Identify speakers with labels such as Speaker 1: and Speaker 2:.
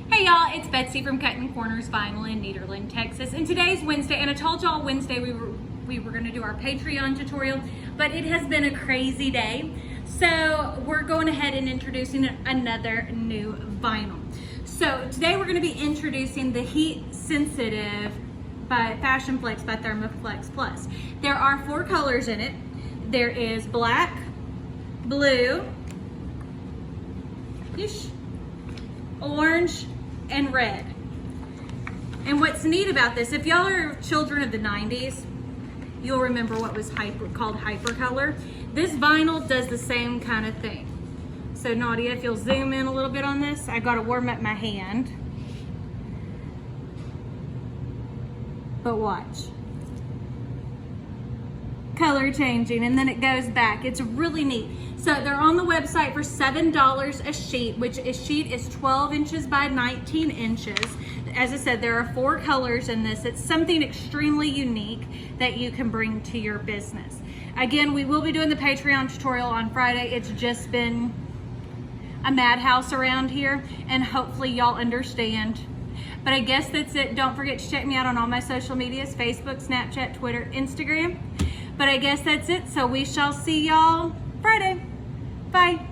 Speaker 1: Hey y'all, it's Betsy from Cuttin Corners Vinyl in Nederland, Texas. And today's Wednesday, and I told y'all Wednesday we were gonna do our Patreon tutorial, but it has been a crazy day. So we're going ahead and introducing another new vinyl. So today we're gonna be introducing the Heat Sensitive by Fashion Flex by Thermoflex Plus. There are 4 colors in it. There is black, blue, orange, and red. And what's neat about this, if y'all are children of the 90s, you'll remember what was called hypercolor. This vinyl does the same kind of thing. So Nadia, if you'll zoom in a little bit on this, I gotta warm up my hand. But watch. Color changing, and then it goes back. It's really neat. So they're on the website for $7 a sheet, which a sheet is 12 inches by 19 inches. As I said, there are 4 colors in this. It's something extremely unique that you can bring to your business. Again, we will be doing the Patreon tutorial on Friday. It's just been a madhouse around here, and hopefully y'all understand. But I guess that's it. Don't forget to check me out on all my social medias, Facebook, Snapchat, Twitter, Instagram. But I guess that's it. So we shall see y'all Friday. Bye.